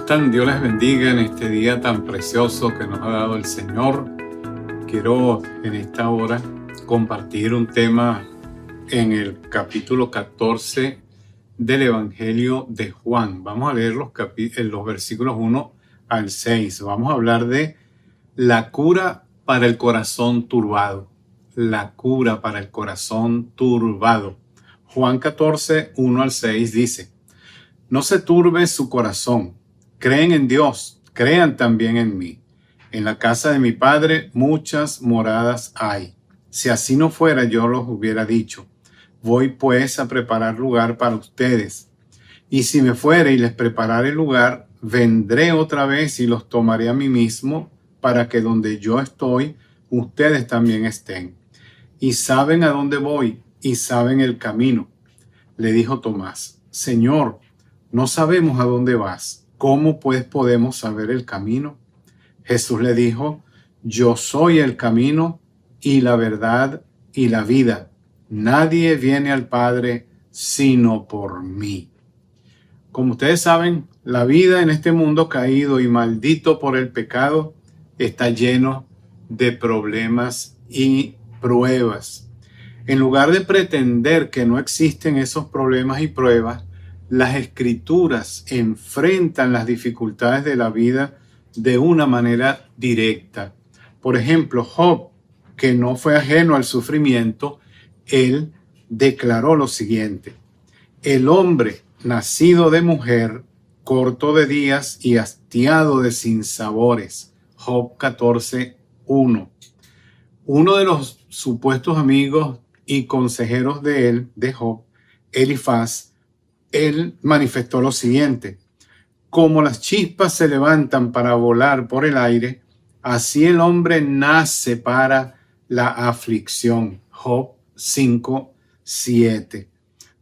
están? Dios les bendiga en este día tan precioso que nos ha dado el Señor. Quiero en esta hora compartir un tema en el capítulo 14 del Evangelio de Juan. Vamos a leer los versículos 1 al 6. Vamos a hablar de la cura para el corazón turbado. La cura para el corazón turbado. Juan 14, 1 al 6 dice: No se turbe su corazón. Creen en Dios, crean también en mí. En la casa de mi Padre muchas moradas hay. Si así no fuera, yo los hubiera dicho. Voy pues a preparar lugar para ustedes. Y si me fuere y les preparare lugar, vendré otra vez y los tomaré a mí mismo, para que donde yo estoy, ustedes también estén. Y saben a dónde voy, y saben el camino. Le dijo Tomás: Señor, no sabemos a dónde vas. ¿Cómo pues podemos saber el camino? Jesús le dijo: Yo soy el camino y la verdad y la vida. Nadie viene al Padre sino por mí. Como ustedes saben, la vida en este mundo caído y maldito por el pecado está lleno de problemas y pruebas. En lugar de pretender que no existen esos problemas y pruebas, las Escrituras enfrentan las dificultades de la vida de una manera directa. Por ejemplo, Job, que no fue ajeno al sufrimiento, él declaró lo siguiente: el hombre nacido de mujer, corto de días y hastiado de sinsabores. Job 14, 1. Uno de los supuestos amigos y consejeros de él, de Job, Elifaz, él manifestó lo siguiente: como las chispas se levantan para volar por el aire, así el hombre nace para la aflicción. Job 5, 7.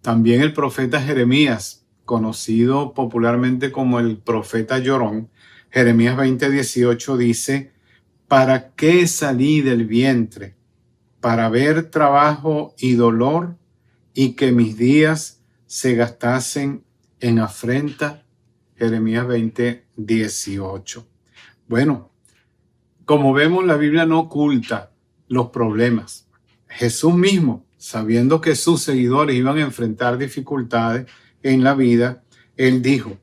También el profeta Jeremías, conocido popularmente como el profeta llorón, Jeremías 20, 18 dice: ¿para qué salí del vientre? Para ver trabajo y dolor, y que mis días se gastasen en afrenta. Jeremías 20, 18. Bueno, como vemos, la Biblia no oculta los problemas. Jesús mismo, sabiendo que sus seguidores iban a enfrentar dificultades en la vida, él dijo: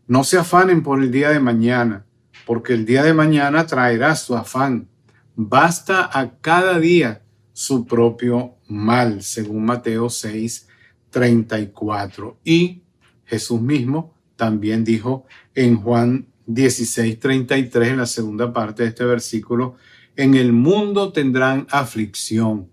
no se afanen por el día de mañana, porque el día de mañana traerá su afán. Basta a cada día su propio mal, según Mateo 6, 34. Y Jesús mismo también dijo en Juan 16, 33, en la segunda parte de este versículo: en el mundo tendrán aflicción,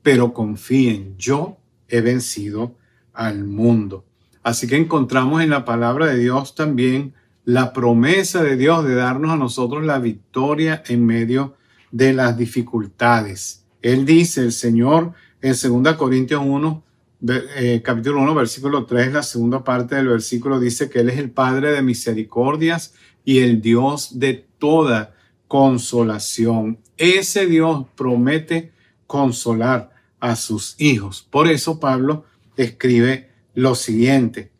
pero confíen, yo he vencido al mundo. Así que encontramos en la palabra de Dios también la promesa de Dios de darnos a nosotros la victoria en medio de las dificultades. Él dice, el Señor, en 2 Corintios 1, capítulo 1, versículo 3, la segunda parte del versículo dice que Él es el Padre de misericordias y el Dios de toda consolación. Ese Dios promete consolar a sus hijos. Por eso Pablo escribe lo siguiente: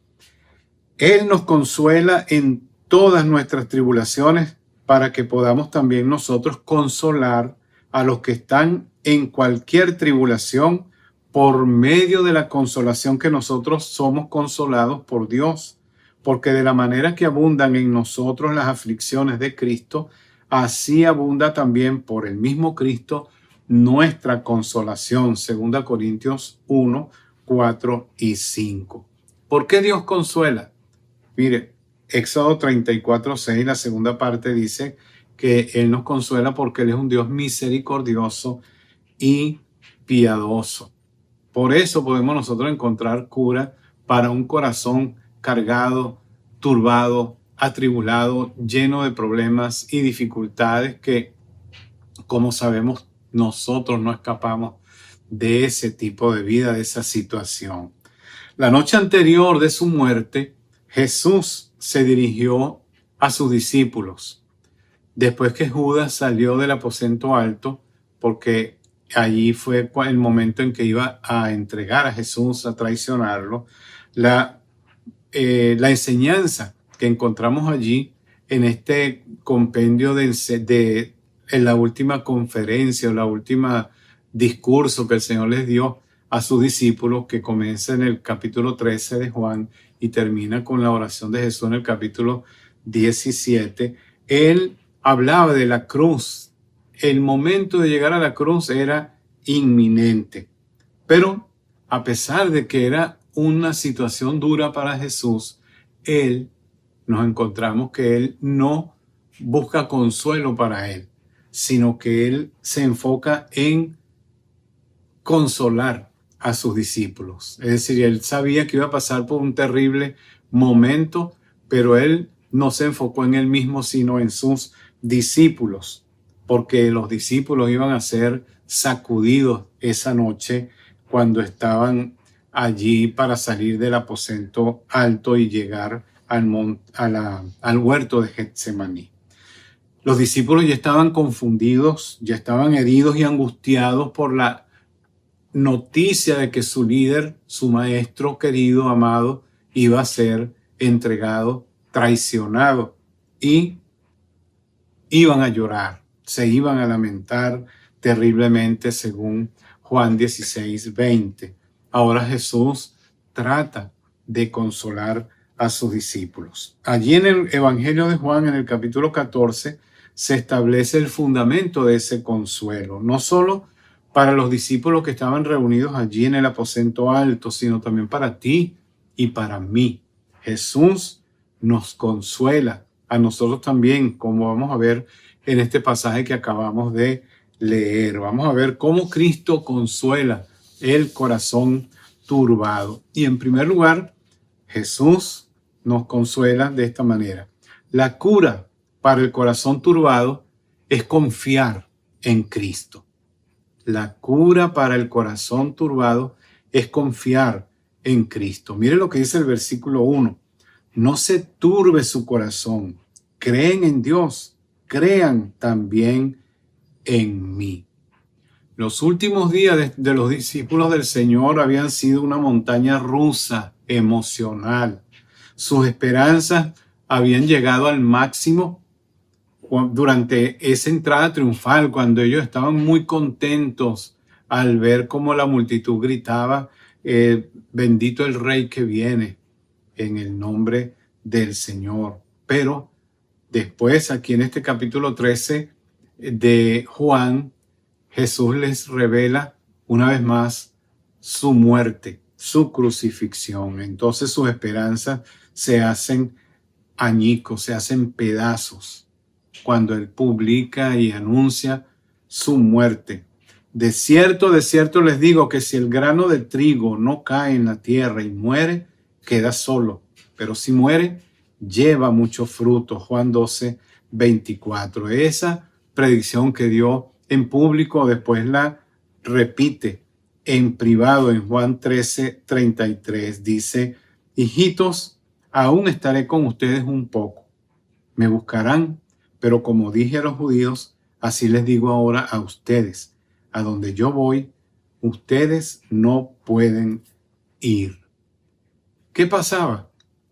Él nos consuela en todas nuestras tribulaciones, para que podamos también nosotros consolar a los que están en cualquier tribulación, por medio de la consolación que nosotros somos consolados por Dios. Porque de la manera que abundan en nosotros las aflicciones de Cristo, así abunda también por el mismo Cristo nuestra consolación. 2 Corintios 1, 4 y 5. ¿Por qué Dios consuela? Mire, Éxodo 34, 6, la segunda parte dice que Él nos consuela porque Él es un Dios misericordioso y piadoso. Por eso podemos nosotros encontrar cura para un corazón cargado, turbado, atribulado, lleno de problemas y dificultades que, como sabemos, nosotros no escapamos de ese tipo de vida, de esa situación. La noche anterior de su muerte, Jesús se dirigió a sus discípulos. Después que Judas salió del aposento alto, porque allí fue el momento en que iba a entregar a Jesús, a traicionarlo, la enseñanza que encontramos allí en este compendio en la última conferencia o la última discurso que el Señor les dio a sus discípulos, que comienza en el capítulo 13 de Juan y termina con la oración de Jesús en el capítulo 17. Él hablaba de la cruz. El momento de llegar a la cruz era inminente. Pero a pesar de que era una situación dura para Jesús, nos encontramos que Él no busca consuelo para Él, sino que Él se enfoca en consolar a sus discípulos. Es decir, Él sabía que iba a pasar por un terrible momento, pero Él no se enfocó en Él mismo, sino en sus discípulos, porque los discípulos iban a ser sacudidos esa noche cuando estaban allí para salir del aposento alto y llegar al huerto de Getsemaní. Los discípulos ya estaban confundidos, ya estaban heridos y angustiados por la noticia de que su líder, su maestro querido, amado, iba a ser entregado, traicionado, y iban a llorar, se iban a lamentar terriblemente, según Juan 16:20. Ahora Jesús trata de consolar a sus discípulos. Allí en el Evangelio de Juan, en el capítulo 14, se establece el fundamento de ese consuelo, no solo para los discípulos que estaban reunidos allí en el aposento alto, sino también para ti y para mí. Jesús nos consuela a nosotros también, como vamos a ver en este pasaje que acabamos de leer. Vamos a ver cómo Cristo consuela el corazón turbado. Y en primer lugar, Jesús nos consuela de esta manera. La cura para el corazón turbado es confiar en Cristo. La cura para el corazón turbado es confiar en Cristo. Mire lo que dice el versículo 1. No se turbe su corazón. Creen en Dios. Crean también en mí. Los últimos días de los discípulos del Señor habían sido una montaña rusa emocional. Sus esperanzas habían llegado al máximo durante esa entrada triunfal, cuando ellos estaban muy contentos al ver cómo la multitud gritaba, bendito el Rey que viene en el nombre del Señor. Pero después, aquí en este capítulo 13 de Juan, Jesús les revela una vez más su muerte, su crucifixión. Entonces sus esperanzas se hacen añicos, se hacen pedazos cuando Él publica y anuncia su muerte. De cierto les digo que si el grano de trigo no cae en la tierra y muere, queda solo. Pero si muere, lleva mucho fruto. Juan 12:24. Esa predicción que dio en público, después la repite en privado en Juan 13:33. Dice: hijitos, aún estaré con ustedes un poco. Me buscarán, pero como dije a los judíos, así les digo ahora a ustedes. A donde yo voy, ustedes no pueden ir. ¿Qué pasaba?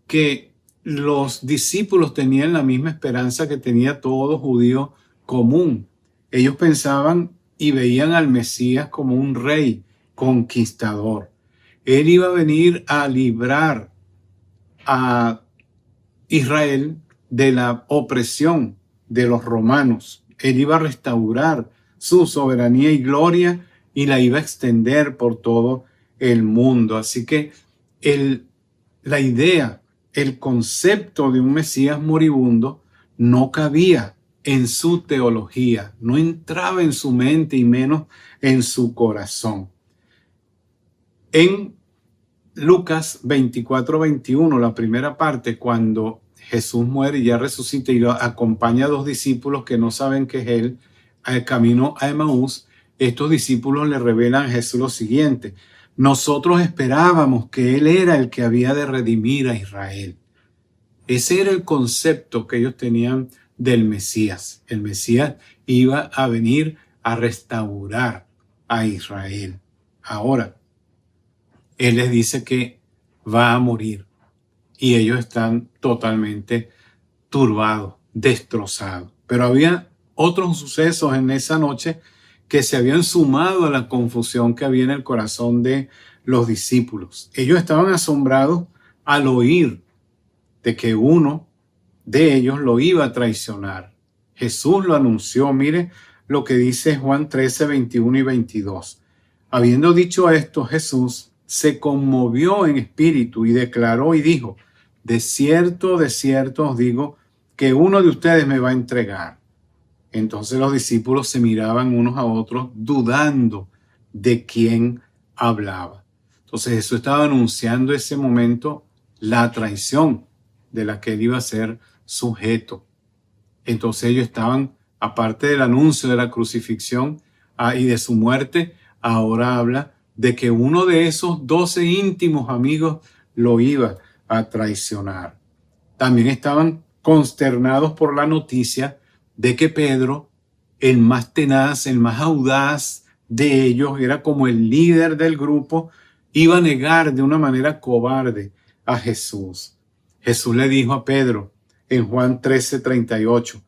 Que los discípulos tenían la misma esperanza que tenía todo judío común. Ellos pensaban y veían al Mesías como un rey conquistador. Él iba a venir a librar a Israel de la opresión de los romanos. Él iba a restaurar su soberanía y gloria y la iba a extender por todo el mundo. Así que la idea, el concepto de un Mesías moribundo no cabía en su teología, no entraba en su mente y menos en su corazón. En Lucas 24:21, la primera parte, cuando Jesús muere y ya resucita y lo acompaña a dos discípulos que no saben que es Él, al camino a Emaús, estos discípulos le revelan a Jesús lo siguiente: nosotros esperábamos que Él era el que había de redimir a Israel. Ese era el concepto que ellos tenían del Mesías. El Mesías iba a venir a restaurar a Israel. Ahora, Él les dice que va a morir, y ellos están totalmente turbados, destrozados. Pero había otros sucesos en esa noche que se habían sumado a la confusión que había en el corazón de los discípulos. Ellos estaban asombrados al oír de que uno de ellos lo iba a traicionar. Jesús lo anunció. Mire lo que dice Juan 13, 21 y 22. Habiendo dicho esto, Jesús se conmovió en espíritu y declaró y dijo: de cierto os digo que uno de ustedes me va a entregar. Entonces los discípulos se miraban unos a otros dudando de quién hablaba. Entonces Jesús estaba anunciando ese momento, la traición de la que él iba a ser sujeto. Entonces ellos estaban, aparte del anuncio de la crucifixión y de su muerte, ahora habla de que uno de esos 12 íntimos amigos lo iba a traicionar. También estaban consternados por la noticia de que Pedro, el más tenaz, el más audaz de ellos, era como el líder del grupo, iba a negar de una manera cobarde a Jesús. Jesús le dijo a Pedro en Juan 13:38,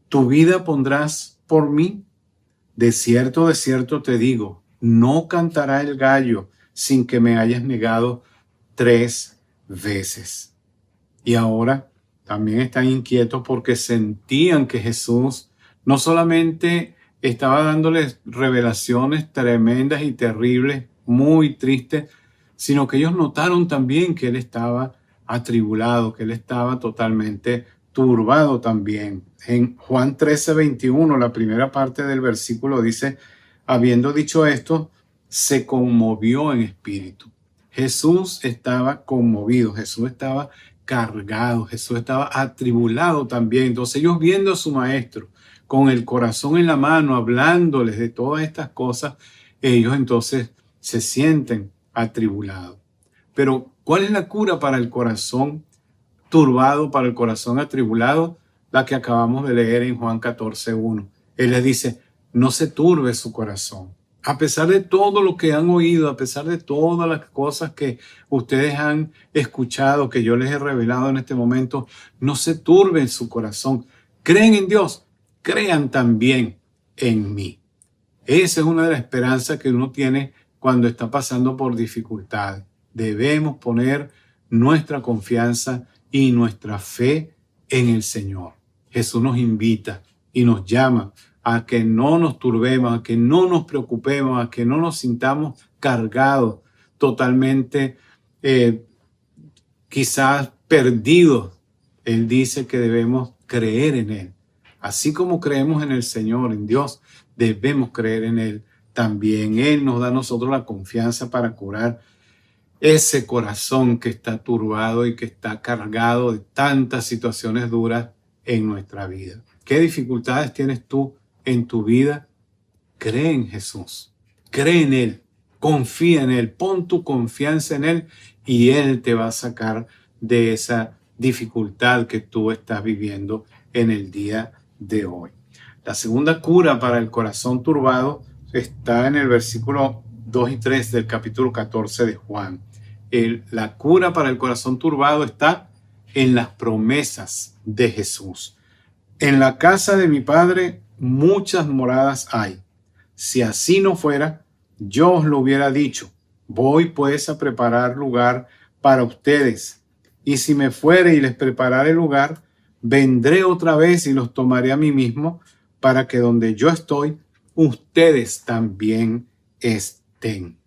¿tu vida pondrás por mí? De cierto te digo, no cantará el gallo sin que me hayas negado 3 veces. Y ahora también están inquietos porque sentían que Jesús no solamente estaba dándoles revelaciones tremendas y terribles, muy tristes, sino que ellos notaron también que él estaba atribulado, que él estaba totalmente turbado también. En Juan 13:21, la primera parte del versículo dice: habiendo dicho esto, se conmovió en espíritu. Jesús estaba conmovido, Jesús estaba cargado, Jesús estaba atribulado también. Entonces ellos viendo a su maestro con el corazón en la mano, hablándoles de todas estas cosas, ellos entonces se sienten atribulados. Pero ¿cuál es la cura para el corazón turbado, para el corazón atribulado? La que acabamos de leer en Juan 14:1. Él les dice: no se turbe su corazón. A pesar de todo lo que han oído, a pesar de todas las cosas que ustedes han escuchado, que yo les he revelado en este momento, no se turben su corazón. Creen en Dios, crean también en mí. Esa es una de las esperanzas que uno tiene cuando está pasando por dificultades. Debemos poner nuestra confianza y nuestra fe en el Señor. Jesús nos invita y nos llama a que no nos turbemos, a que no nos preocupemos, a que no nos sintamos cargados, totalmente quizás perdidos. Él dice que debemos creer en Él. Así como creemos en el Señor, en Dios, debemos creer en Él también. Él nos da a nosotros la confianza para curar ese corazón que está turbado y que está cargado de tantas situaciones duras en nuestra vida. ¿Qué dificultades tienes tú en tu vida? Cree en Jesús, cree en Él, confía en Él, pon tu confianza en Él y Él te va a sacar de esa dificultad que tú estás viviendo en el día de hoy. La segunda cura para el corazón turbado está en el versículo 2 y 3 del capítulo 14 de Juan. La cura para el corazón turbado está en las promesas de Jesús. En la casa de mi Padre muchas moradas hay. Si así no fuera, yo os lo hubiera dicho. Voy pues a preparar lugar para ustedes. Y si me fuere y les preparare lugar, vendré otra vez y los tomaré a mí mismo, para que donde yo estoy, ustedes también estén.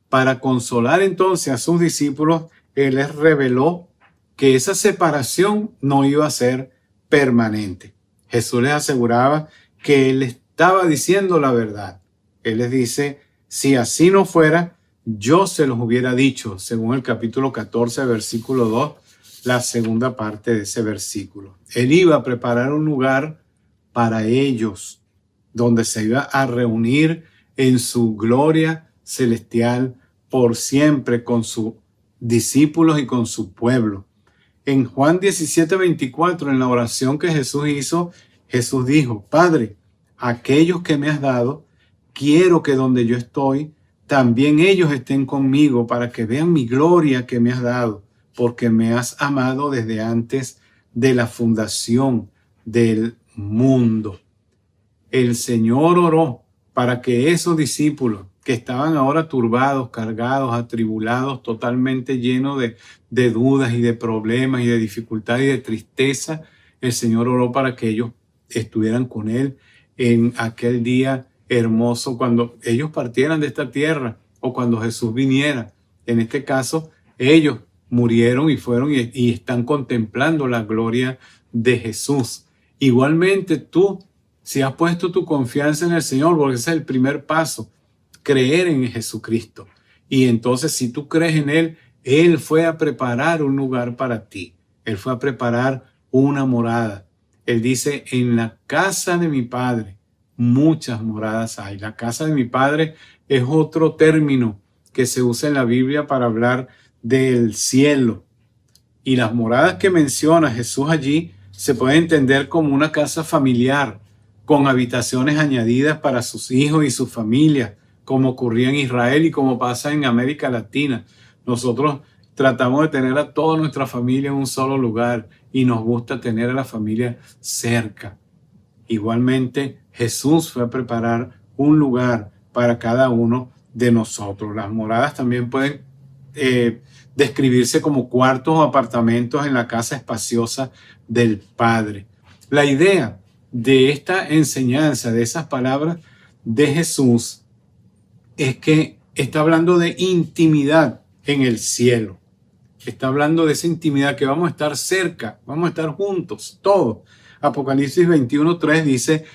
Para consolar entonces a sus discípulos, Él les reveló que esa separación no iba a ser permanente. Jesús les aseguraba que Él estaba diciendo la verdad. Él les dice: si así no fuera, yo se los hubiera dicho, según el capítulo 14, versículo 2, la segunda parte de ese versículo. Él iba a preparar un lugar para ellos, donde se iba a reunir en su gloria celestial por siempre con sus discípulos y con su pueblo. En Juan 17:24, en la oración que Jesús hizo, Jesús dijo: Padre, aquellos que me has dado, quiero que donde yo estoy, también ellos estén conmigo, para que vean mi gloria que me has dado, porque me has amado desde antes de la fundación del mundo. El Señor oró para que esos discípulos que estaban ahora turbados, cargados, atribulados, totalmente llenos de dudas y de problemas y de dificultad y de tristeza, el Señor oró para que ellos estuvieran con Él en aquel día hermoso cuando ellos partieran de esta tierra o cuando Jesús viniera. En este caso, ellos murieron y fueron y están contemplando la gloria de Jesús. Igualmente tú, si has puesto tu confianza en el Señor, porque ese es el primer paso, creer en Jesucristo. Y entonces si tú crees en Él, Él fue a preparar un lugar para ti. Él fue a preparar una morada. Él dice, en la casa de mi Padre muchas moradas hay. La casa de mi Padre es otro término que se usa en la Biblia para hablar del cielo. Y las moradas que menciona Jesús allí se puede entender como una casa familiar, con habitaciones añadidas para sus hijos y sus familias, como ocurría en Israel y como pasa en América Latina. Nosotros tratamos de tener a toda nuestra familia en un solo lugar y nos gusta tener a la familia cerca. Igualmente, Jesús fue a preparar un lugar para cada uno de nosotros. Las moradas también pueden describirse como cuartos o apartamentos en la casa espaciosa del Padre. La idea de esta enseñanza, de esas palabras de Jesús, es que está hablando de intimidad en el cielo. Está hablando de esa intimidad que vamos a estar cerca, vamos a estar juntos, todos. Apocalipsis 21:3 dice,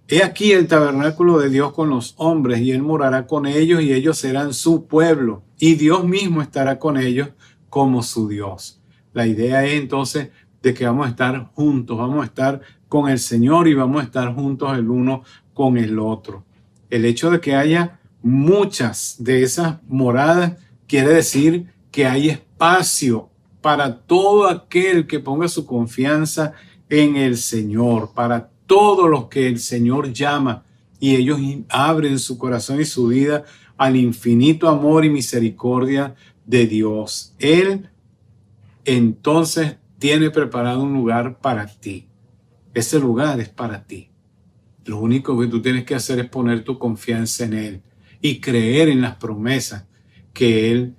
he aquí el tabernáculo de Dios con los hombres, y Él morará con ellos, y ellos serán su pueblo, y Dios mismo estará con ellos como su Dios. La idea es entonces de que vamos a estar juntos, vamos a estar con el Señor y vamos a estar juntos el uno con el otro. El hecho de que haya muchas de esas moradas quiere decir que hay espacio para todo aquel que ponga su confianza en el Señor, para todos los que el Señor llama y ellos abren su corazón y su vida al infinito amor y misericordia de Dios. Él entonces tiene preparado un lugar para ti. Ese lugar es para ti. Lo único que tú tienes que hacer es poner tu confianza en Él y creer en las promesas que Él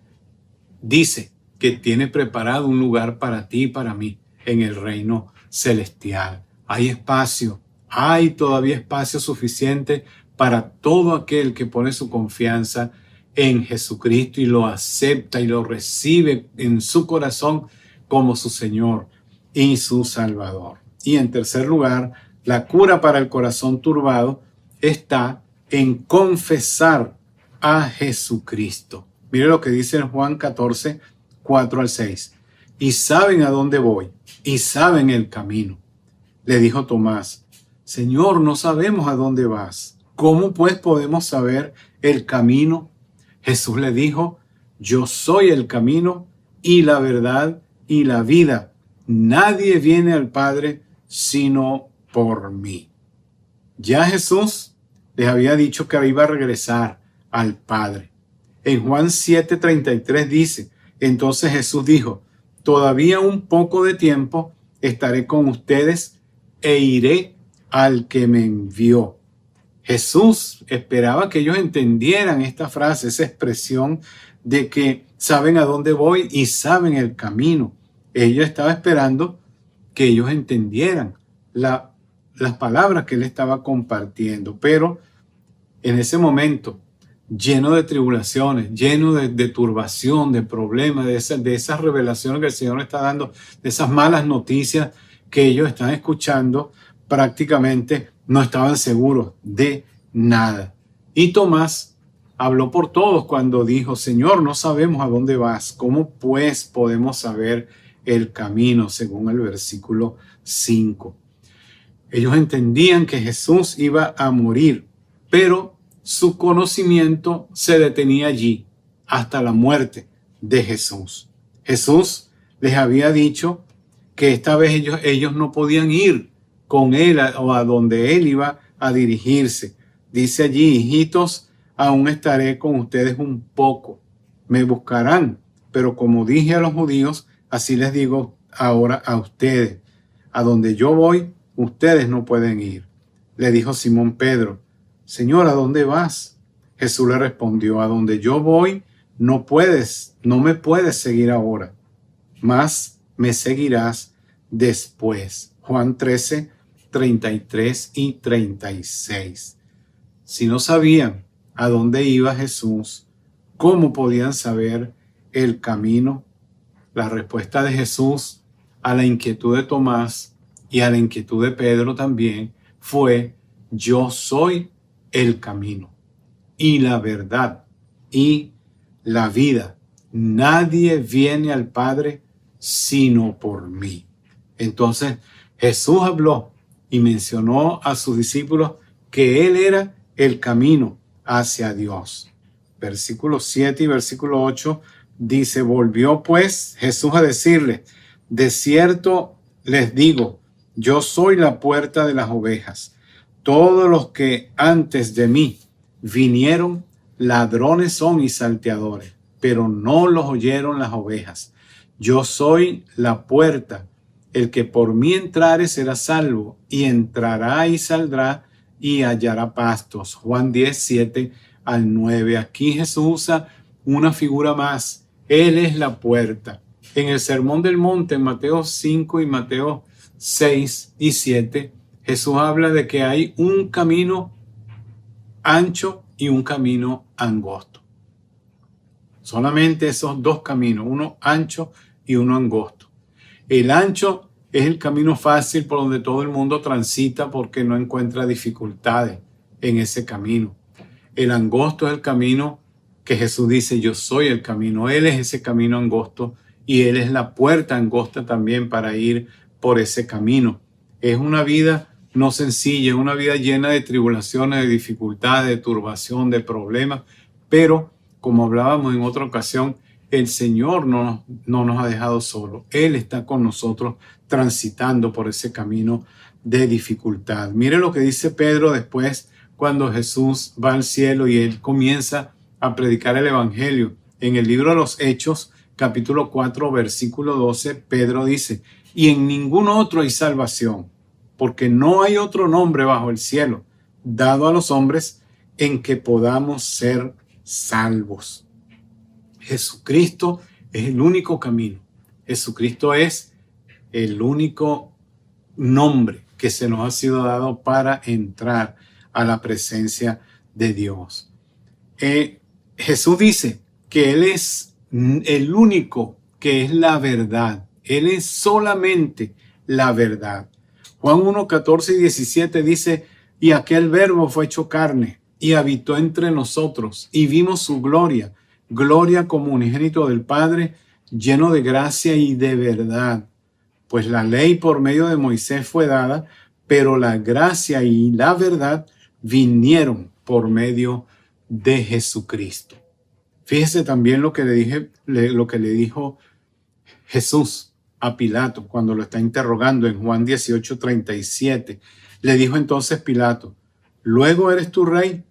dice que tiene preparado un lugar para ti y para mí en el reino celestial. Hay espacio, hay todavía espacio suficiente para todo aquel que pone su confianza en Jesucristo y lo acepta y lo recibe en su corazón como su Señor y su Salvador. Y en tercer lugar, la cura para el corazón turbado está en confesar a Jesucristo. Mire lo que dice en Juan 14, 4-6. Y saben a dónde voy, y saben el camino. Le dijo Tomás, Señor, no sabemos a dónde vas. ¿Cómo pues podemos saber el camino? Jesús le dijo, yo soy el camino y la verdad y la vida. Nadie viene al Padre sino por mí. Ya Jesús les había dicho que iba a regresar al Padre. En Juan 7:33 dice, entonces Jesús dijo, todavía un poco de tiempo estaré con ustedes e iré al que me envió. Jesús esperaba que ellos entendieran esta frase, esa expresión de que saben a dónde voy y saben el camino. Ella estaba esperando que ellos entendieran las palabras que él estaba compartiendo, pero en ese momento, lleno de tribulaciones, lleno de turbación, de problemas, de esas revelaciones que el Señor está dando, de esas malas noticias que ellos están escuchando, prácticamente no estaban seguros de nada. Y Tomás habló por todos cuando dijo, Señor, no sabemos a dónde vas. ¿Cómo pues podemos saber el camino? Según el versículo 5. Ellos entendían que Jesús iba a morir, pero su conocimiento se detenía allí hasta la muerte de Jesús. Jesús les había dicho que esta vez ellos no podían ir con él o a donde él iba a dirigirse. Dice allí, hijitos, aún estaré con ustedes un poco. Me buscarán, pero como dije a los judíos, Así les digo ahora a ustedes, a donde yo voy, ustedes no pueden ir. Le dijo Simón Pedro, Señor, ¿a dónde vas? Jesús le respondió, a donde yo voy, no me puedes seguir ahora, mas me seguirás después. Juan 13, 33 y 36. Si no sabían a dónde iba Jesús, ¿cómo podían saber el camino? La respuesta de Jesús a la inquietud de Tomás y a la inquietud de Pedro también fue: yo soy el camino y la verdad y la vida. Nadie viene al Padre sino por mí. Entonces Jesús habló y mencionó a sus discípulos que Él era el camino hacia Dios. Versículo 7 y versículo 8 dice, volvió pues Jesús a decirle, de cierto les digo, yo soy la puerta de las ovejas. Todos los que antes de mí vinieron, ladrones son y salteadores, pero no los oyeron las ovejas. Yo soy la puerta. El que por mí entrare será salvo, y entrará y saldrá y hallará pastos. Juan 10, 7 al 9. Aquí Jesús usa una figura más. Él es la puerta. En el Sermón del Monte, en Mateo 5 y Mateo 6 y 7, Jesús habla de que hay un camino ancho y un camino angosto. Solamente esos dos caminos, uno ancho y uno angosto. El ancho es el camino fácil por donde todo el mundo transita porque no encuentra dificultades en ese camino. El angosto es el camino que Jesús dice, yo soy el camino. Él es ese camino angosto y Él es la puerta angosta también para ir por ese camino. Es una vida no sencilla, es una vida llena de tribulaciones, de dificultades, de turbación, de problemas, pero como hablábamos en otra ocasión, el Señor no nos ha dejado solos. Él está con nosotros transitando por ese camino de dificultad. Mire lo que dice Pedro después cuando Jesús va al cielo y Él comienza a predicar el Evangelio. En el libro de los Hechos, capítulo 4, versículo 12, Pedro dice, y en ningún otro hay salvación, porque no hay otro nombre bajo el cielo dado a los hombres en que podamos ser salvos. Jesucristo es el único camino. Jesucristo es el único nombre que se nos ha sido dado para entrar a la presencia de Dios. Jesús dice que Él es el único que es la verdad. Él es solamente la verdad. Juan 1, 14 y 17 dice, y aquel verbo fue hecho carne y habitó entre nosotros y vimos su gloria, gloria como unigénito del Padre, lleno de gracia y de verdad. Pues la ley por medio de Moisés fue dada, pero la gracia y la verdad vinieron por medio de Jesucristo. Fíjese también lo que le dijo Jesús a Pilato cuando lo está interrogando en Juan 18, 37. Le dijo entonces Pilato, ¿luego eres tú rey?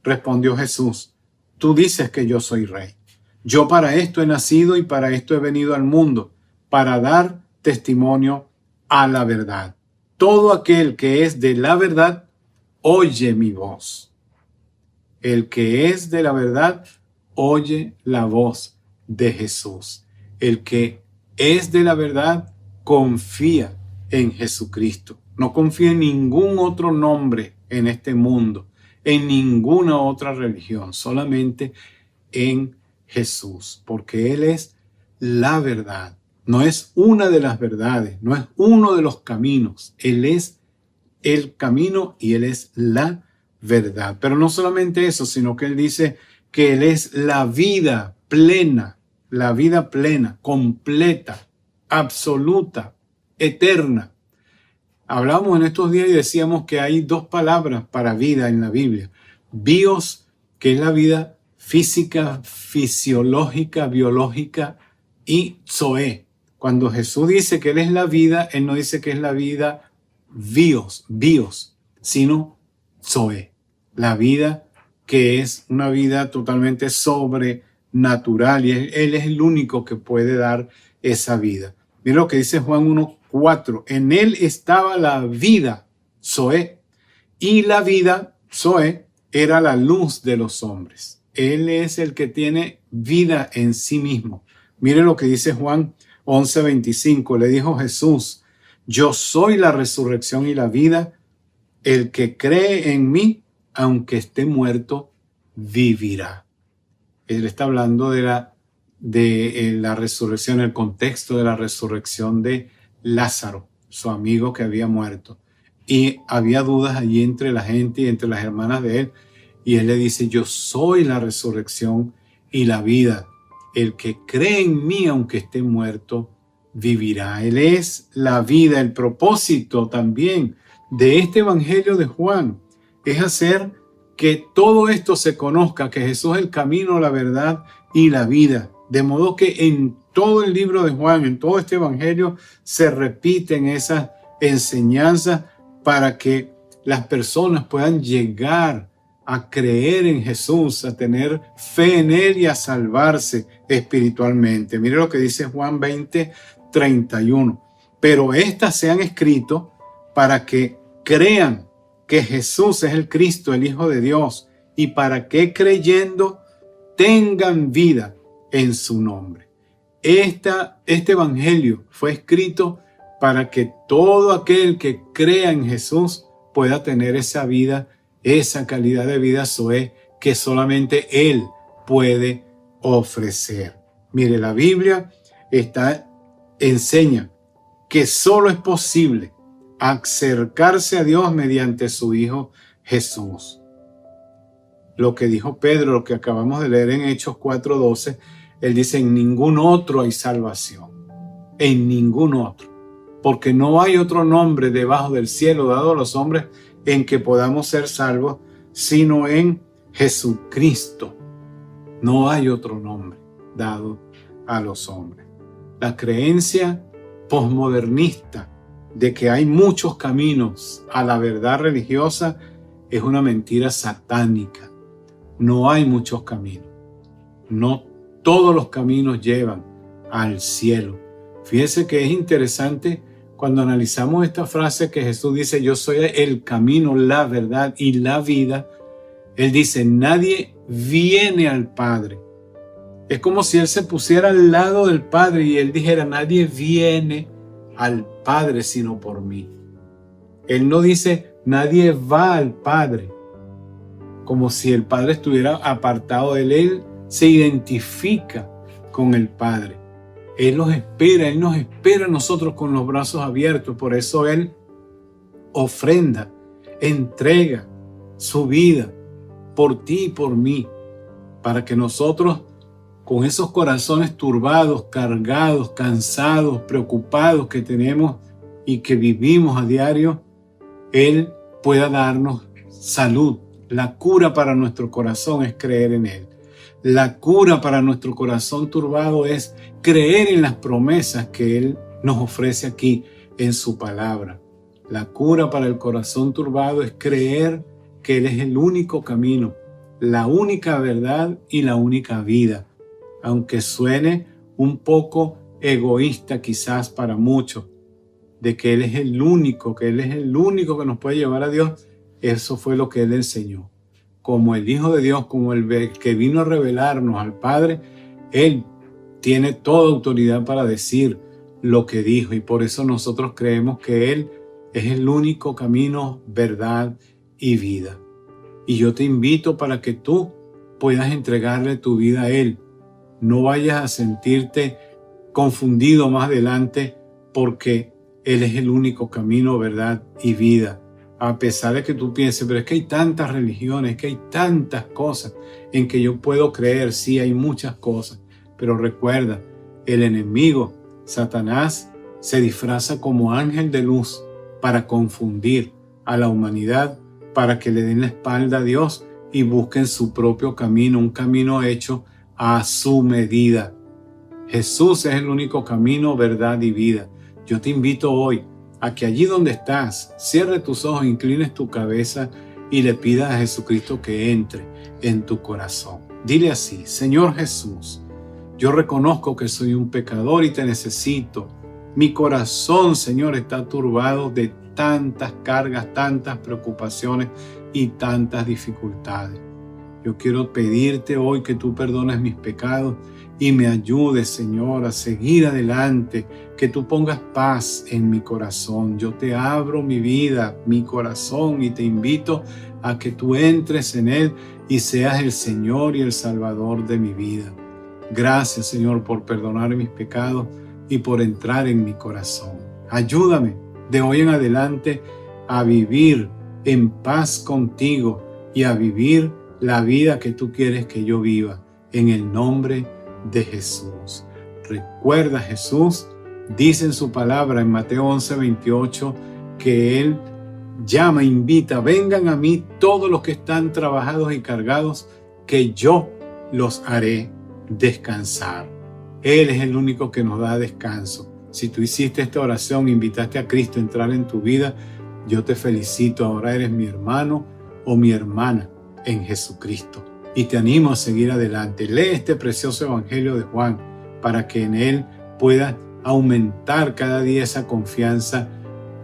Respondió Jesús, tú dices que yo soy rey. Yo para esto he nacido y para esto he venido al mundo, para dar testimonio a la verdad. Todo aquel que es de la verdad, oye mi voz. El que es de la verdad, oye la voz de Jesús. El que es de la verdad, confía en Jesucristo. No confía en ningún otro nombre en este mundo, en ninguna otra religión, solamente en Jesús, porque Él es la verdad. No es una de las verdades, no es uno de los caminos. Él es el camino y Él es la verdad. Pero no solamente eso, sino que Él dice que Él es la vida plena, completa, absoluta, eterna. Hablamos en estos días y decíamos que hay dos palabras para vida en la Biblia. Bios, que es la vida física, fisiológica, biológica, y zoe. Cuando Jesús dice que Él es la vida, Él no dice que es la vida bios, sino zoe. La vida que es una vida totalmente sobrenatural y Él es el único que puede dar esa vida. Mira lo que dice Juan 1:4. En él estaba la vida, Zoé, y la vida, Zoé, era la luz de los hombres. Él es el que tiene vida en sí mismo. Mire lo que dice Juan 11:25. Le dijo Jesús: yo soy la resurrección y la vida. El que cree en mí, aunque esté muerto, vivirá. Él está hablando de la resurrección, el contexto de la resurrección de Lázaro, su amigo que había muerto. Y había dudas allí entre la gente y entre las hermanas de él. Y él le dice: yo soy la resurrección y la vida. El que cree en mí, aunque esté muerto, vivirá. Él es la vida. El propósito también de este evangelio de Juan es hacer que todo esto se conozca, que Jesús es el camino, la verdad y la vida. De modo que en todo el libro de Juan, en todo este evangelio, se repiten esas enseñanzas para que las personas puedan llegar a creer en Jesús, a tener fe en Él y a salvarse espiritualmente. Mire lo que dice Juan 20:31. Pero estas se han escrito para que crean que Jesús es el Cristo, el Hijo de Dios, y para que creyendo tengan vida en su nombre. Este evangelio fue escrito para que todo aquel que crea en Jesús pueda tener esa vida, esa calidad de vida Zoé que solamente Él puede ofrecer. Mire, la Biblia enseña que solo es posible acercarse a Dios mediante su Hijo Jesús. Lo que dijo Pedro, lo que acabamos de leer en Hechos 4:12, él dice: en ningún otro hay salvación, en ningún otro, porque no hay otro nombre debajo del cielo dado a los hombres en que podamos ser salvos, sino en Jesucristo. No hay otro nombre dado a los hombres. La creencia posmodernista de que hay muchos caminos a la verdad religiosa es una mentira satánica. No hay muchos caminos. No todos los caminos llevan al cielo. Fíjese que es interesante cuando analizamos esta frase que Jesús dice: yo soy el camino, la verdad y la vida. Él dice: nadie viene al Padre. Es como si Él se pusiera al lado del Padre y Él dijera: nadie viene al Padre sino por mí. Él no dice: nadie va al Padre, como si el Padre estuviera apartado de Él. Él se identifica con el Padre. Él nos espera a nosotros con los brazos abiertos. Por eso Él ofrenda, entrega su vida por ti y por mí, para que nosotros, con esos corazones turbados, cargados, cansados, preocupados que tenemos y que vivimos a diario, Él pueda darnos salud. La cura para nuestro corazón es creer en Él. La cura para nuestro corazón turbado es creer en las promesas que Él nos ofrece aquí en su palabra. La cura para el corazón turbado es creer que Él es el único camino, la única verdad y la única vida. Aunque suene un poco egoísta quizás para muchos, de que Él es el único, que nos puede llevar a Dios, eso fue lo que Él enseñó. Como el Hijo de Dios, como el que vino a revelarnos al Padre, Él tiene toda autoridad para decir lo que dijo, y por eso nosotros creemos que Él es el único camino, verdad y vida. Y yo te invito para que tú puedas entregarle tu vida a Él. No vayas a sentirte confundido más adelante, porque Él es el único camino, verdad y vida. A pesar de que tú pienses: pero es que hay tantas religiones, que hay tantas cosas en que yo puedo creer. Sí, hay muchas cosas, pero recuerda, el enemigo, Satanás, se disfraza como ángel de luz para confundir a la humanidad, para que le den la espalda a Dios y busquen su propio camino, un camino hecho a su medida. Jesús es el único camino, verdad y vida. Yo te invito hoy a que allí donde estás, cierre tus ojos, inclines tu cabeza y le pidas a Jesucristo que entre en tu corazón. Dile así: Señor Jesús, Yo reconozco que soy un pecador y te necesito. Mi corazón, Señor, está turbado de tantas cargas, tantas preocupaciones y tantas dificultades. Yo quiero pedirte hoy que tú perdones mis pecados y me ayudes, Señor, a seguir adelante, que tú pongas paz en mi corazón. Yo te abro mi vida, mi corazón, y te invito a que tú entres en él y seas el Señor y el Salvador de mi vida. Gracias, Señor, por perdonar mis pecados y por entrar en mi corazón. Ayúdame de hoy en adelante a vivir en paz contigo y a vivir la vida que tú quieres que yo viva, en el nombre de Jesús. Recuerda, Jesús dice en su palabra en Mateo 11:28 que Él llama, invita, vengan a mí todos los que están trabajados y cargados, que yo los haré descansar. Él es el único que nos da descanso. Si tú hiciste esta oración, invitaste a Cristo a entrar en tu vida, yo te felicito. Ahora eres mi hermano o mi hermana en Jesucristo. Y te animo a seguir adelante. Lee este precioso Evangelio de Juan para que en él puedas aumentar cada día esa confianza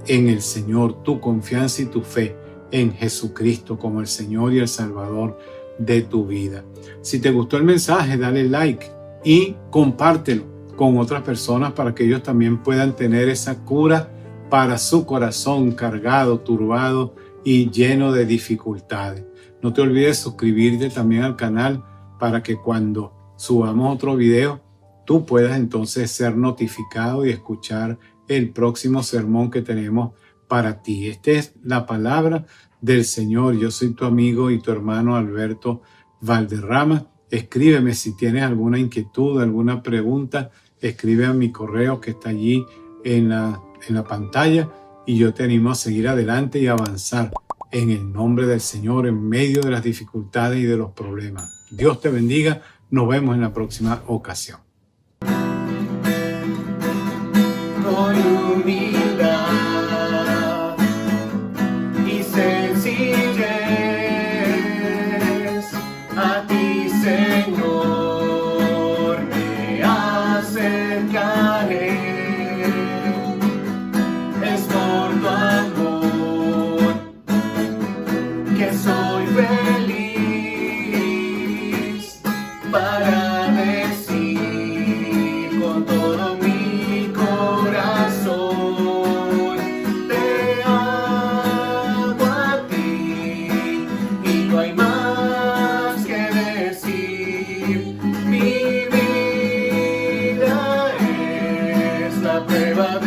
en el Señor, tu confianza y tu fe en Jesucristo como el Señor y el Salvador de tu vida. Si te gustó el mensaje, dale like y compártelo con otras personas para que ellos también puedan tener esa cura para su corazón cargado, turbado y lleno de dificultades. No te olvides suscribirte también al canal para que cuando subamos otro video, tú puedas entonces ser notificado y escuchar el próximo sermón que tenemos para ti. Esta es la palabra del Señor. Yo soy tu amigo y tu hermano Alberto Valderrama. Escríbeme si tienes alguna inquietud, alguna pregunta. Escribe a mi correo que está allí en la pantalla y yo te animo a seguir adelante y avanzar en el nombre del Señor en medio de las dificultades y de los problemas. Dios te bendiga. Nos vemos en la próxima ocasión. Con humildad y sencillez a ti, Señor, me acercaré. Es por tu amor que soy feliz para decir con todo mi corazón, te amo a ti y no hay más que decir. Mi vida es la prueba